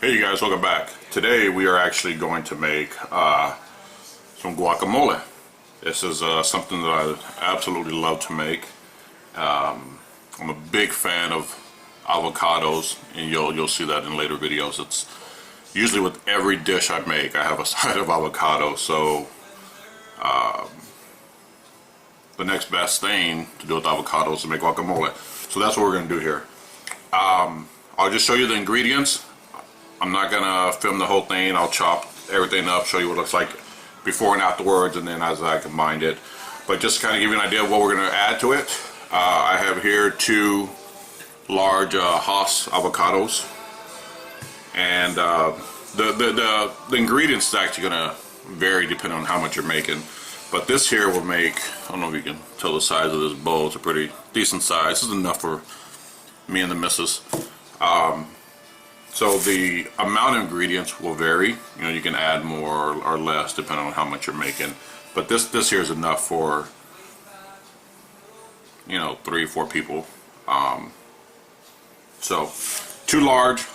Hey you guys, welcome back. Today we are actually going to make some guacamole. This is something that I absolutely love to make. I'm a big fan of avocados, and you'll see that in later videos. It's usually with every dish I make, I have a side of avocado. So the next best thing to do with avocados is to make guacamole. So that's what we're going to do here. I'll just show you the ingredients. I'm not gonna film the whole thing. I'll chop everything up, show you what it looks like before and afterwards, and then as I combined it. But just to kind of give you an idea of what we're gonna add to it, I have here 2 large Hass avocados, and the ingredients is actually gonna vary depending on how much you're making. But this here will make, I don't know if you can tell the size of this bowl. It's a pretty decent size. This is enough for me and the missus. So the amount of ingredients will vary. You know, you can add more or less depending on how much you're making. But this here is enough for, you know, 3 or 4 people. So 2 large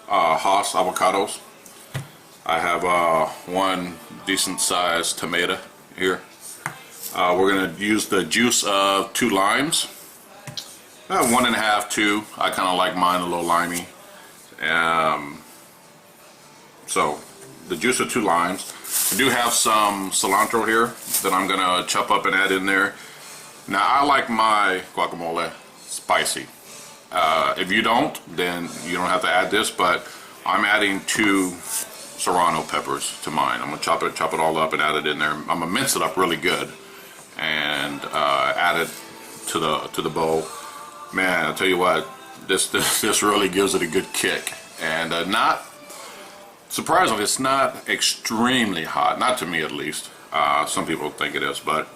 Hass avocados. I have 1 decent sized tomato here. We're going to use the juice of 2 limes. 1.5, 2. I kind of like mine a little limey. So the juice of 2 limes. I do have some cilantro here that I'm gonna chop up and add in there. Now I like my guacamole spicy. If you don't, then you don't have to add this, but I'm adding 2 serrano peppers to mine. I'm gonna chop it all up and add it in there. I'm gonna mince it up really good and add it to the bowl. Man, I'll tell you what, this really gives it a good kick. And not surprisingly, it's not extremely hot, not to me at least. Some people think it is, but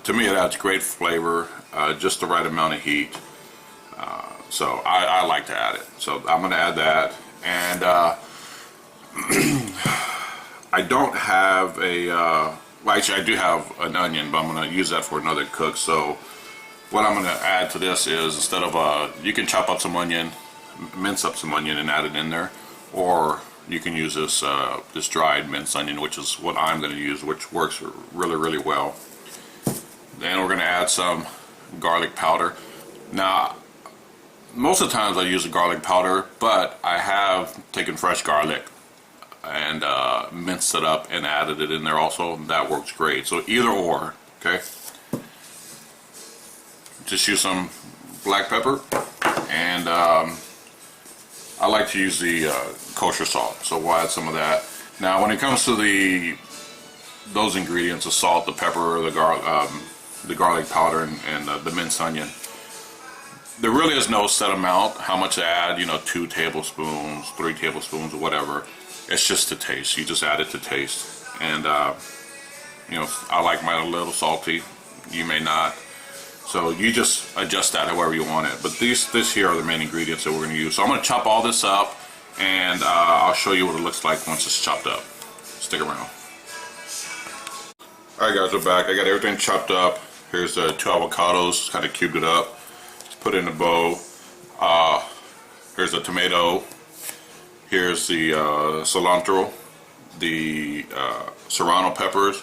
to me it adds great flavor, just the right amount of heat. So I like to add it. So I'm going to add that. And I don't have a well, actually I do have an onion, but I'm going to use that for another cook. So what I'm going to add to this is, instead of you can chop up some onion, mince up some onion and add it in there, or you can use this this dried minced onion, which is what I'm going to use, which works really well. Then we're going to add some garlic powder. Now most of the times I use the garlic powder, but I have taken fresh garlic and minced it up and added it in there also. That works great. So either or, okay. Just use some black pepper, and I like to use the kosher salt, so we'll add some of that. Now when it comes to those ingredients, the salt, the pepper, the garlic powder, and the minced onion, there really is no set amount how much to add. You know, 2 tablespoons, 3 tablespoons, or whatever. It's just to taste. You just add it to taste. And you know, I like mine a little salty. You may not. So you just adjust that however you want it. But this here are the main ingredients that we're going to use. So I'm going to chop all this up, and I'll show you what it looks like once it's chopped up. Stick around. Alright guys, we're back. I got everything chopped up. Here's the 2 avocados, kind of cubed it up. Put it in a bowl. Here's the tomato. Here's the cilantro, the serrano peppers,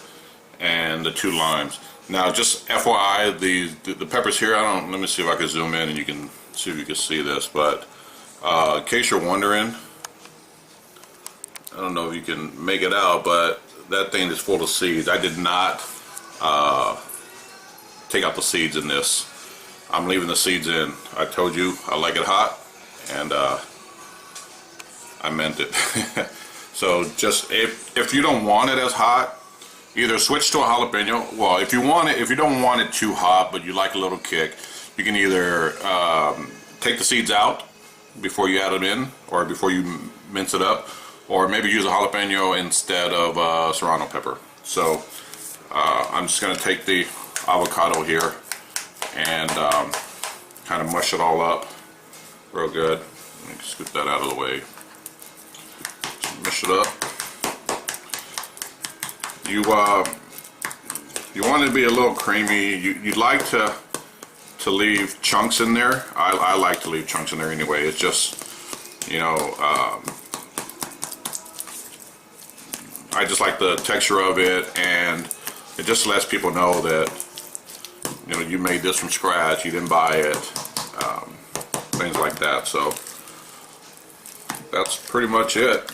and the 2 limes. Now, just FYI, the peppers here, let me see if I can zoom in and you can see if you can see this, but in case you're wondering, I don't know if you can make it out, but that thing is full of seeds. I did not take out the seeds in this. I'm leaving the seeds in. I told you I like it hot, and I meant it. So just if you don't want it as hot, either switch to a jalapeno. Well, if you don't want it too hot, but you like a little kick, you can either take the seeds out before you add them in, or before you mince it up, or maybe use a jalapeno instead of serrano pepper. So I'm just going to take the avocado here and kind of mush it all up real good. Let me scoop that out of the way. Mush it up. You want it to be a little creamy. You'd like to leave chunks in there. I like to leave chunks in there anyway. It's just, you know, I just like the texture of it, and it just lets people know that, you know, you made this from scratch, you didn't buy it, things like that. So that's pretty much it.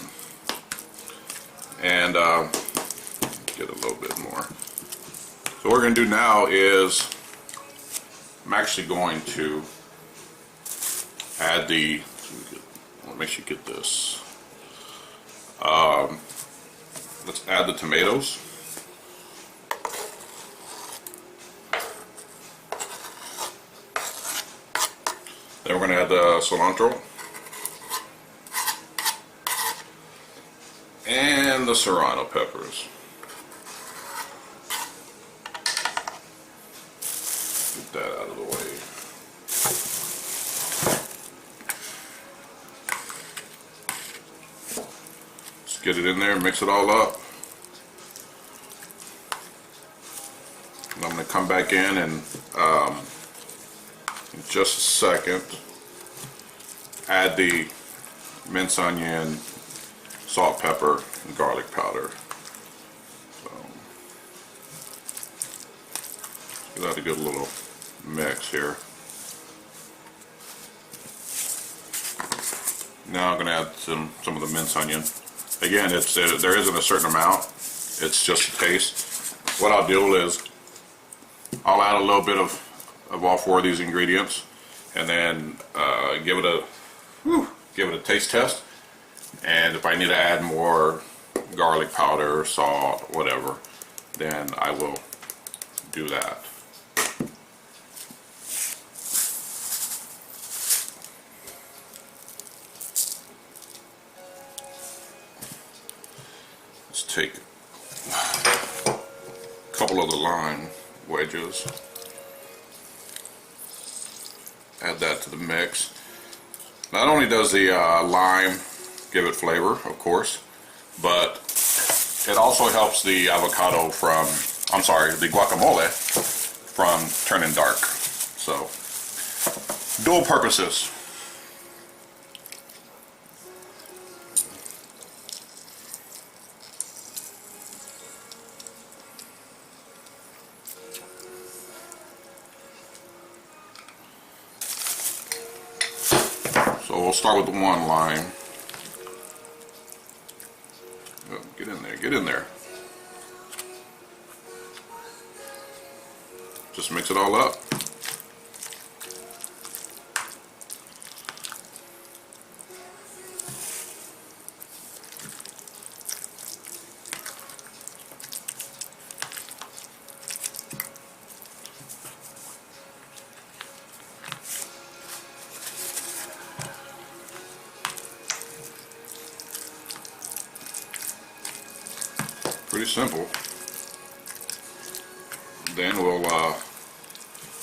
And get a little bit more. So what we're going to do now is I'm actually going to add the, let me make sure you get this. Let's add the tomatoes. Then we're going to add the cilantro and the serrano peppers. Get that out of the way. Let's get it in there, mix it all up. And I'm going to come back in and in just a second add the minced onion, salt, pepper, and garlic powder. So give that a good little mix here. Now I'm going to add some of the minced onion. Again, there isn't a certain amount, it's just a taste. What I'll do is I'll add a little bit of all four of these ingredients, and then give it a taste test. And if I need to add more garlic powder, salt, whatever, then I will do that. Let's take a couple of the lime wedges, add that to the mix. Not only does the lime give it flavor, of course, but it also helps the avocado from, I'm sorry, the guacamole from turning dark. So, dual purposes. So we'll start with the one lime. Oh, get in there, get in there. Just mix it all up. Pretty simple. Then we'll, I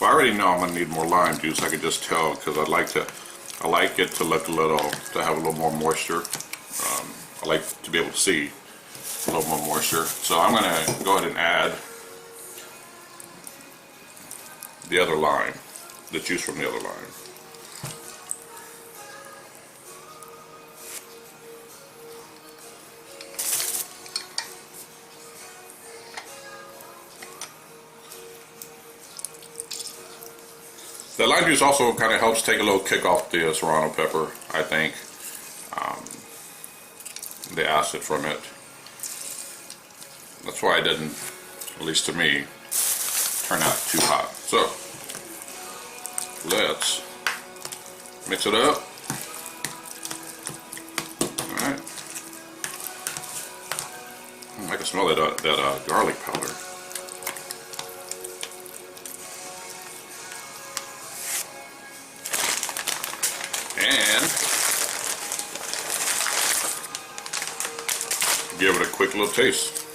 already know I'm going to need more lime juice. I can just tell, because I like it to look a little, to have a little more moisture. I like to be able to see a little more moisture. So I'm going to go ahead and add the other lime, the juice from the other lime. The lime juice also kind of helps take a little kick off the serrano pepper, I think. The acid from it. That's why it didn't, at least to me, turn out too hot. So, let's mix it up. Alright. I can smell that garlic powder. And give it a quick little taste.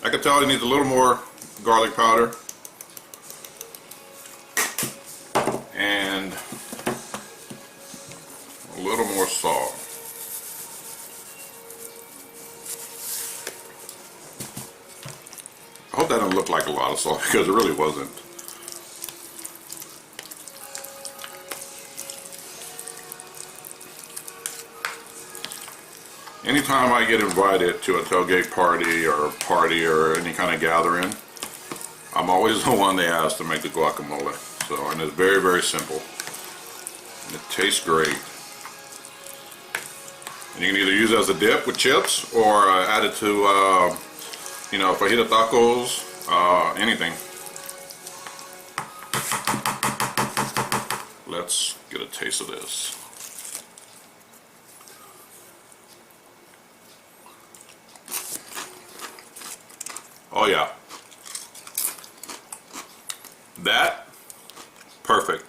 I can tell it needs a little more garlic powder and a little more salt. hope that doesn't look like a lot of salt because it really wasn't. Anytime I get invited to a tailgate party or any kind of gathering, I'm always the one they ask to make the guacamole. So, and it's very, very simple. And it tastes great. And you can either use it as a dip with chips or add it to, you know, fajita tacos, anything. Let's get a taste of this. Oh yeah. That, perfect.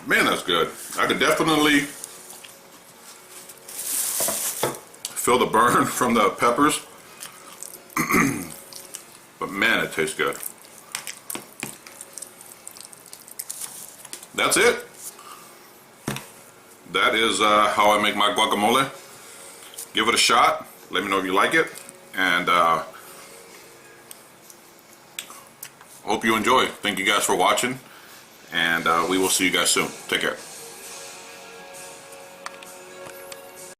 Man, that's good. I could definitely feel the burn from the peppers. But man, it tastes good. That's it. That is how I make my guacamole. Give it a shot. Let me know if you like it. And hope you enjoy. Thank you guys for watching. And we will see you guys soon. Take care.